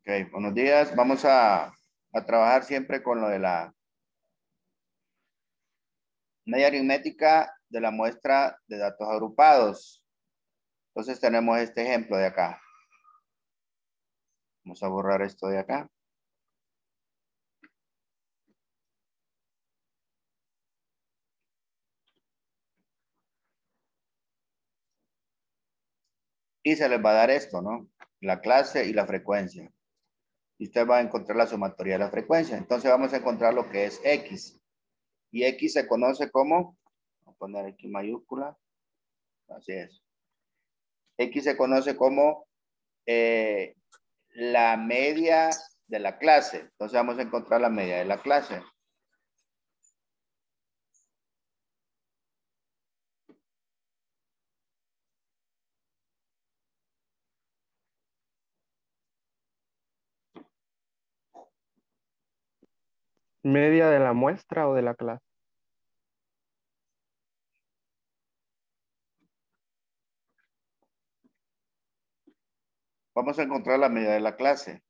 Ok, buenos días. Vamos a trabajar siempre con lo de la media aritmética de la muestra de datos agrupados. Entonces tenemos este ejemplo de acá. Vamos a borrar esto de acá. Y se les va a dar esto, ¿no? La clase y la frecuencia. Y usted va a encontrar la sumatoria de la frecuencia. Entonces vamos a encontrar lo que es X. Y X se conoce como, vamos a poner aquí mayúscula. Así es. X se conoce como eh, la media de la clase. Entonces vamos a encontrar la media de la clase. ¿Media de la muestra o de la clase? Vamos a encontrar la media de la clase.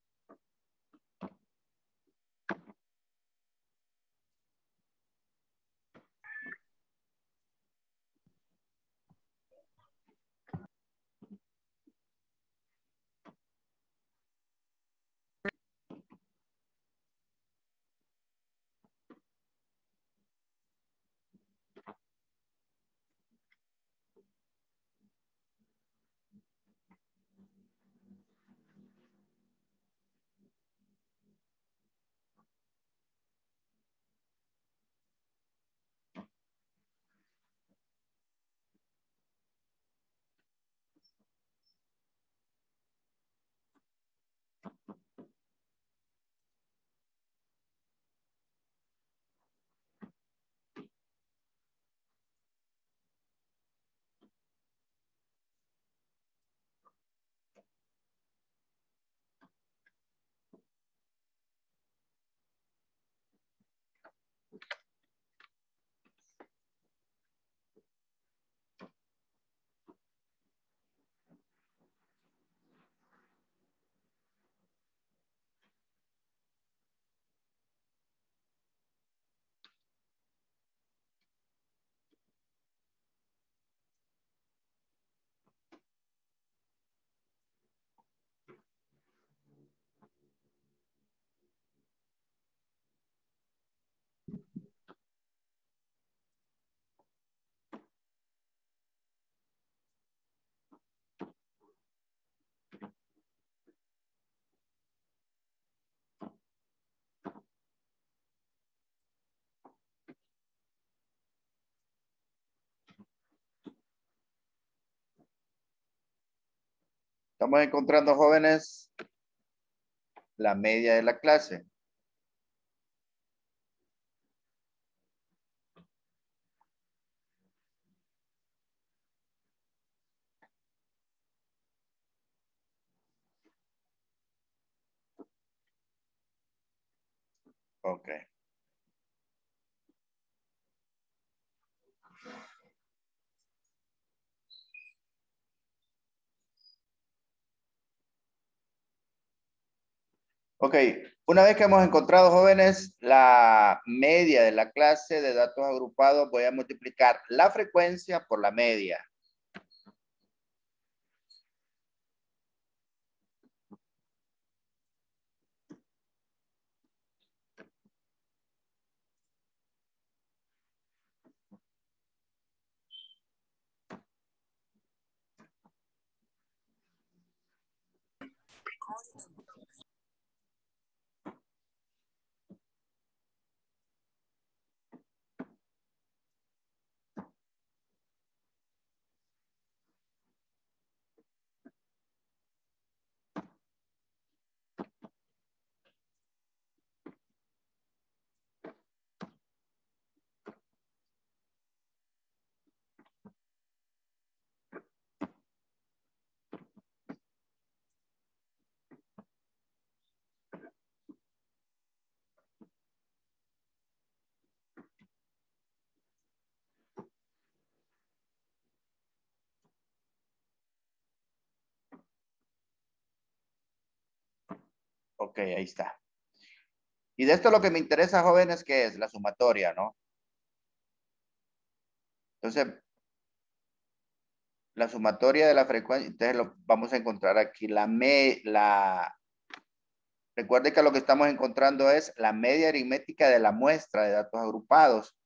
Estamos encontrando, jóvenes, la media de la clase. Ok. Ok. Una vez que hemos encontrado, jóvenes, la media de la clase de datos agrupados, voy a multiplicar la frecuencia por la media. Ok, ahí está. Y de esto lo que me interesa, jóvenes, ¿qué es? La sumatoria, ¿no? Entonces, la sumatoria de la frecuencia, entonces lo vamos a encontrar aquí recuerde que lo que estamos encontrando es la media aritmética de la muestra de datos agrupados,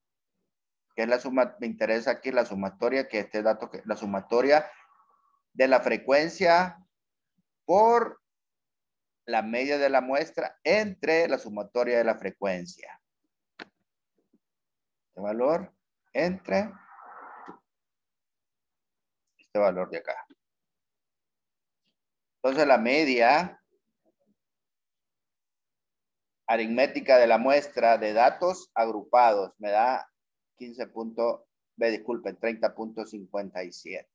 que es la suma, me interesa aquí la sumatoria, que este dato, la sumatoria de la frecuencia por la media de la muestra entre la sumatoria de la frecuencia. Este valor entre este valor de acá. Entonces la media aritmética de la muestra de datos agrupados me da 30.57.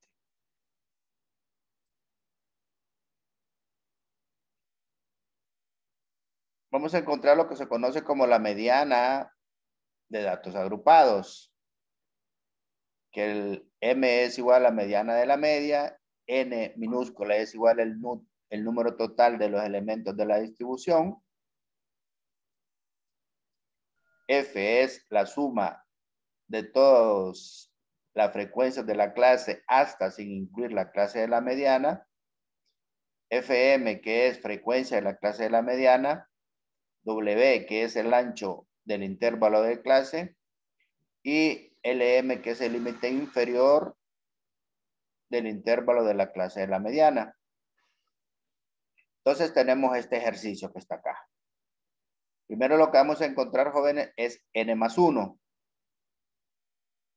Vamos a encontrar lo que se conoce como la mediana de datos agrupados, que el M es igual a la mediana de la media, N minúscula es igual al el número total de los elementos de la distribución, F es la suma de todas las frecuencias de la clase hasta sin incluir la clase de la mediana, FM que es frecuencia de la clase de la mediana, W que es el ancho del intervalo de clase y LM que es el límite inferior del intervalo de la clase de la mediana. Entonces tenemos este ejercicio que está acá. Primero lo que vamos a encontrar, jóvenes, es N más 1.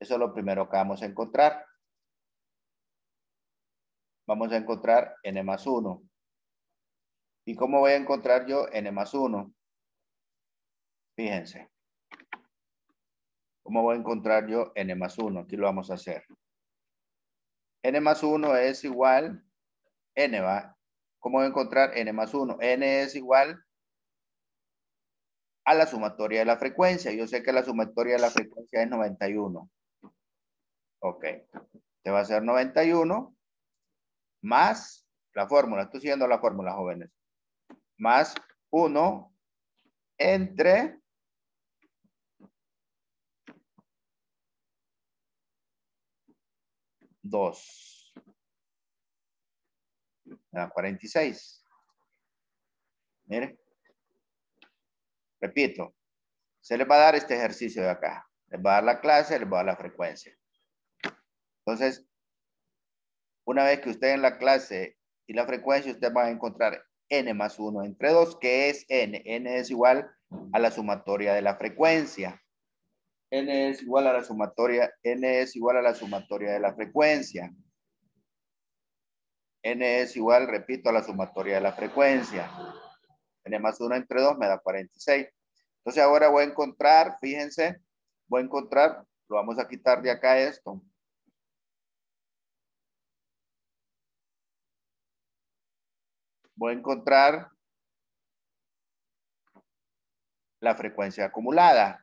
Eso es lo primero que vamos a encontrar. Vamos a encontrar N más 1. ¿Y cómo voy a encontrar yo N más 1? Fíjense. ¿Cómo voy a encontrar yo N más 1? Aquí lo vamos a hacer. N más 1 es igual, N va. ¿Cómo voy a encontrar N más 1? N es igual a la sumatoria de la frecuencia. Yo sé que la sumatoria de la frecuencia es 91. Ok. Te va a ser 91 más la fórmula. Estoy siguiendo la fórmula, jóvenes. Más 1 entre 2. Me da 46. Mire. Repito. Se les va a dar este ejercicio de acá. Les va a dar la clase, les va a dar la frecuencia. Entonces, una vez que usted en la clase y la frecuencia, usted va a encontrar N más 1 entre 2, que es N. N es igual a la sumatoria de la frecuencia. N es igual a la sumatoria, N es igual a la sumatoria de la frecuencia. N es igual, repito, a la sumatoria de la frecuencia. N más 1 entre 2 me da 46. Entonces ahora voy a encontrar, fíjense, voy a encontrar, lo vamos a quitar de acá esto. Voy a encontrar la frecuencia acumulada.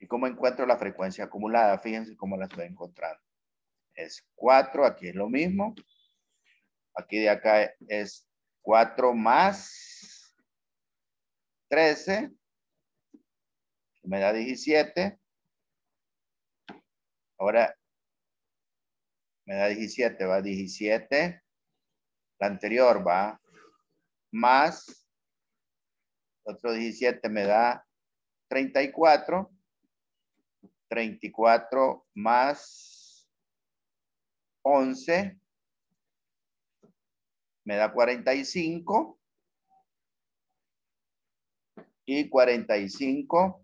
¿Y cómo encuentro la frecuencia acumulada? Fíjense cómo la estoy encontrando. Es 4, aquí es lo mismo. Aquí de acá es 4 más 13, me da 17. Ahora me da 17, va 17. La anterior va más otro 17 me da 34. 34 más 11 me da 45. Y 45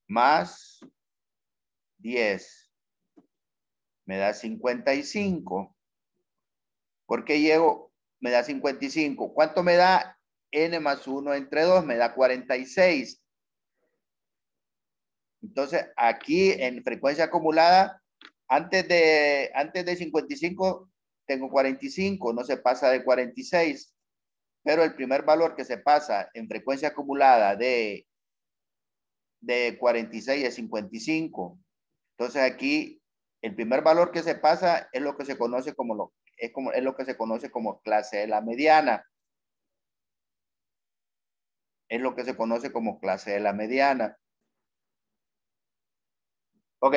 más 10 me da 55. ¿Por qué llego? Me da 55. ¿Cuánto me da N más 1 entre 2? Me da 46. Entonces, aquí en frecuencia acumulada, antes de 55, tengo 45, no se pasa de 46. Pero el primer valor que se pasa en frecuencia acumulada de 46 es 55. Entonces, aquí, el primer valor que se pasa es lo que se conoce como es lo que se conoce como clase de la mediana. es lo que se conoce como clase de la mediana. Ok.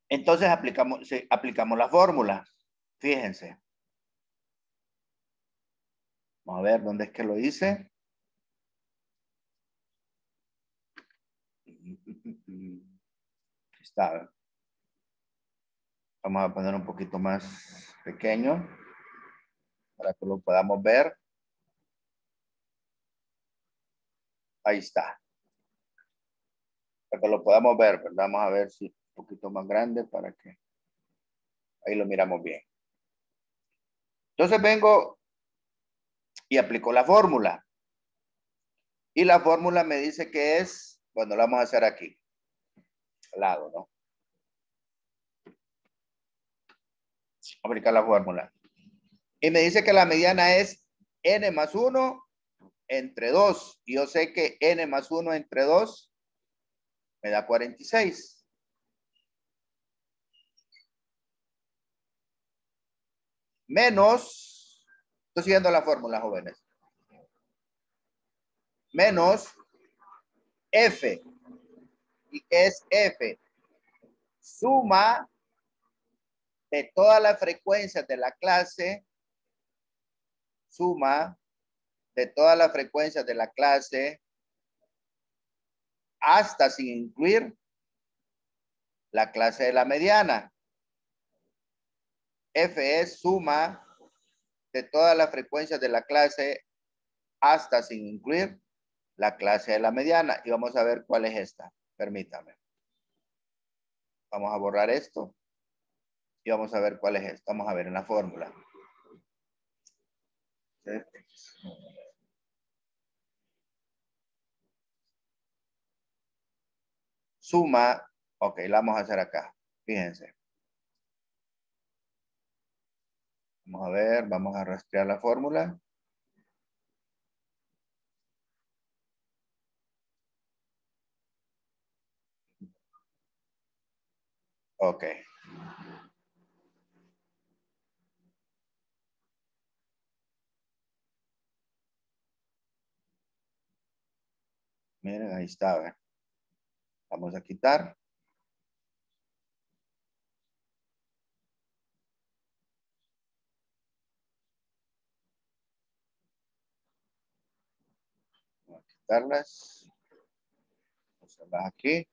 Entonces aplicamos, sí, aplicamos la fórmula. Fíjense. Vamos a ver dónde es que lo hice. Está. Vamos a poner un poquito más pequeño para que lo podamos ver. Ahí está. Para que lo podamos ver, ¿verdad? Vamos a ver si un poquito más grande para que ahí lo miramos bien. Entonces vengo y aplico la fórmula. Y la fórmula me dice que es, bueno, la vamos a hacer aquí, al lado, ¿no? Aplicar la fórmula. Y me dice que la mediana es n más 1 entre 2. Y yo sé que n más 1 entre 2 me da 46. Menos, estoy siguiendo la fórmula, jóvenes. Menos f. ¿Y qué es f? Suma de todas las frecuencias de la clase, suma de todas las frecuencias de la clase hasta sin incluir la clase de la mediana. F es suma de todas las frecuencias de la clase hasta sin incluir la clase de la mediana. Y vamos a ver cuál es esta. Permítame. Vamos a borrar esto. Y vamos a ver cuál es esto. Vamos a ver en la fórmula. Suma. Ok, la vamos a hacer acá. Fíjense. Vamos a ver. Vamos a rastrear la fórmula. Ok. Miren, ahí está. ¿Ve? Vamos a quitar. Vamos a quitarlas. Vamos a hacerlas aquí.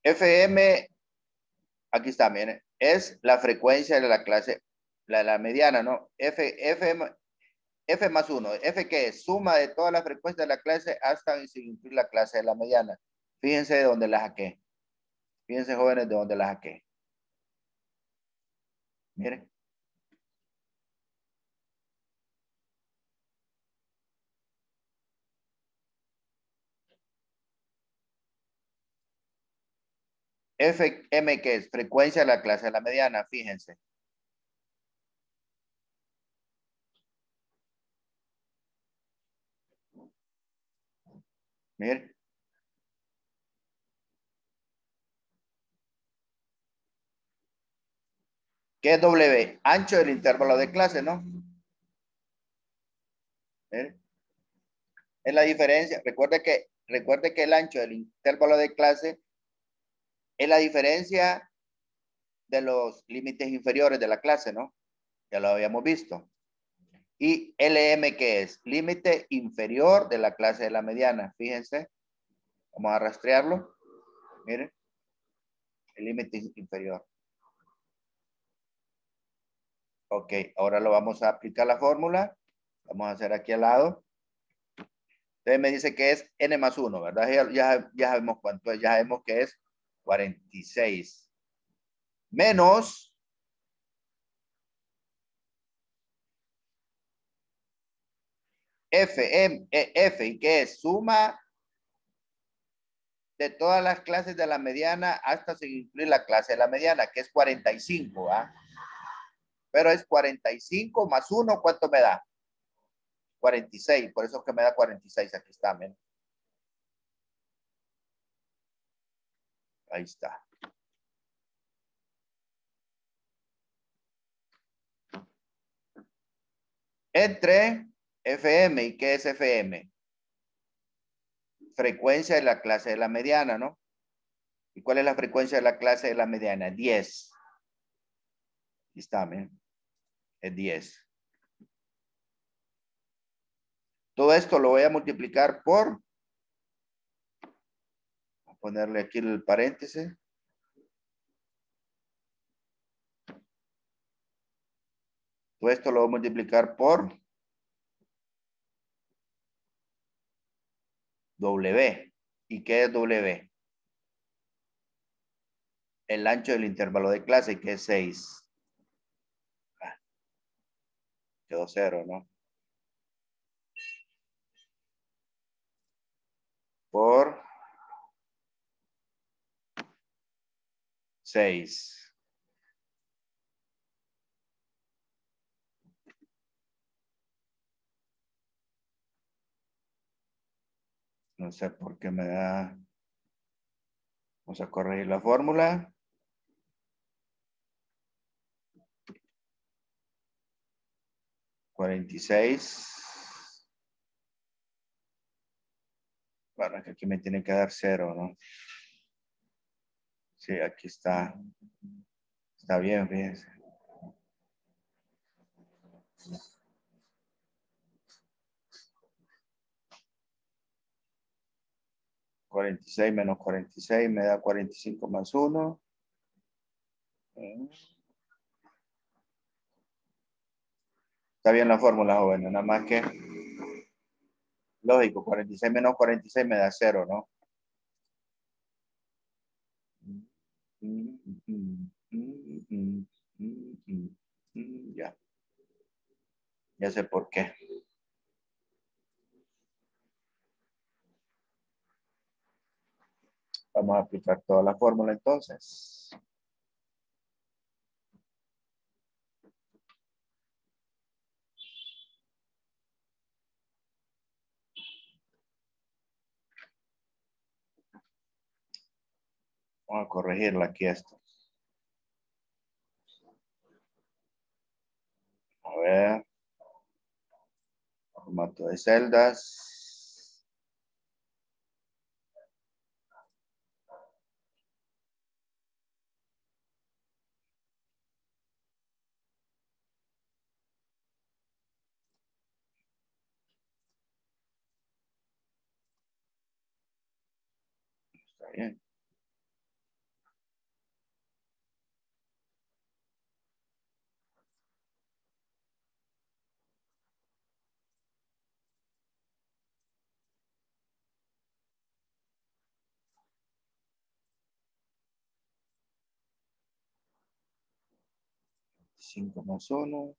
FM, aquí está, miren. Es la frecuencia de la clase, la mediana, ¿no? F más 1. F que es suma de todas las frecuencias de la clase hasta sin incluir la clase de la mediana. Fíjense de dónde la saqué. Fíjense, jóvenes, de dónde la saqué. Miren. FM que es frecuencia de la clase de la mediana. Fíjense. Miren. ¿Qué es W? Ancho del intervalo de clase, ¿no? Miren. Es la diferencia. Recuerde que el ancho del intervalo de clase es la diferencia de los límites inferiores de la clase, ¿no? Ya lo habíamos visto. Y LM, ¿qué es? Límite inferior de la clase de la mediana. Fíjense. Vamos a rastrearlo. Miren. El límite inferior. Ok. Ahora lo vamos a aplicar la fórmula. Vamos a hacer aquí al lado. Entonces me dice que es N más 1, ¿verdad? Ya sabemos cuánto es. Ya sabemos que es 46. Menos F, ¿y qué es? Suma de todas las clases de la mediana hasta sin incluir la clase de la mediana, que es 45, ¿ah? Pero es 45 más 1, ¿cuánto me da? 46, por eso es que me da 46, aquí está, ¿ven? Ahí está. Entre FM, ¿y qué es FM? Frecuencia de la clase de la mediana, ¿no? ¿Y cuál es la frecuencia de la clase de la mediana? 10. Aquí está, miren. Es 10. Todo esto lo voy a multiplicar por, voy a ponerle aquí el paréntesis. Todo esto lo voy a multiplicar por W. ¿Y qué es W? El ancho del intervalo de clase, que es 6. Quedó 0, ¿no? Por 6. No sé por qué me da. Vamos a corregir la fórmula. $46. Bueno, es que aquí me tiene que dar 0, ¿no? Sí, aquí está. Está bien, fíjense. $46 menos $46 me da $45 más 1. Está bien la fórmula, joven. Nada más que, lógico, 46 menos 46 me da 0, ¿no? Ya. Ya sé por qué. Vamos a aplicar toda la fórmula entonces. Vamos a corregirla aquí esto. A ver. Formato de celdas. Está bien. Cinco más 1.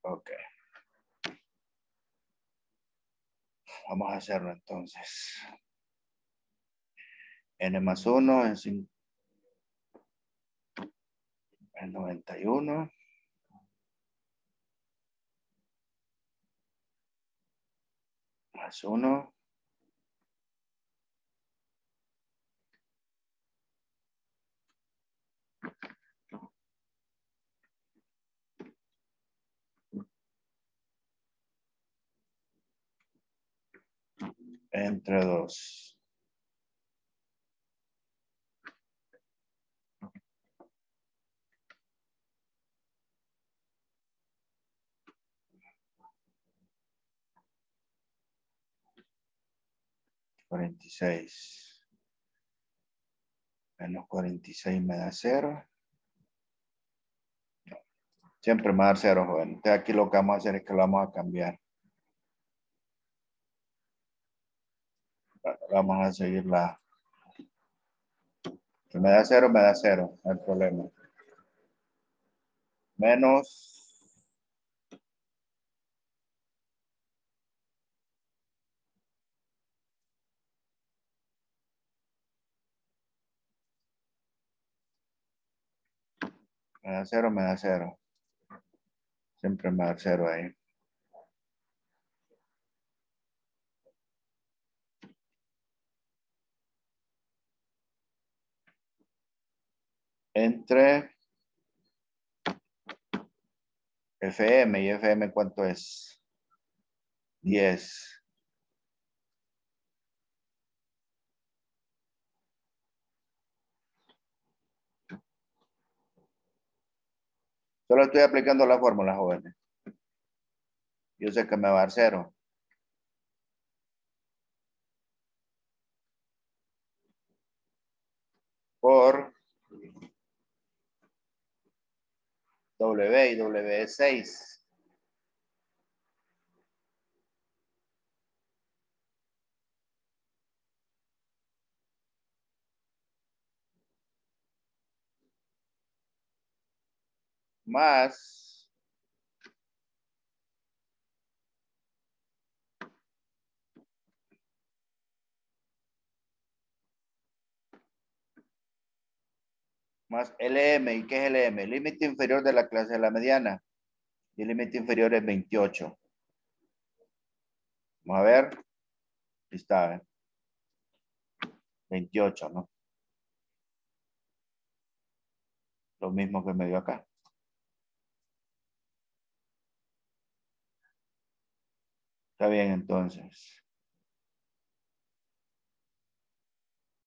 Ok. Vamos a hacerlo entonces. N más 1 es 91. Más 1. Entre 2. $46. Menos 46 me da 0. Siempre me va a dar 0, joven. Entonces aquí lo que vamos a hacer es que lo vamos a cambiar. Bueno, vamos a seguir la. Si me da 0, me da 0. No hay problema. Menos. Me da 0, me da 0. Siempre me da 0 ahí. entre FM. ¿Y FM cuánto es? 10. Solo estoy aplicando la fórmula, jóvenes. Yo sé que me va a dar 0. Por W y W es 6. Más LM. ¿Y qué es LM? Límite inferior de la clase de la mediana. Y el límite inferior es 28. Vamos a ver. Ahí está, 28, ¿no? Lo mismo que me dio acá. Está bien, entonces.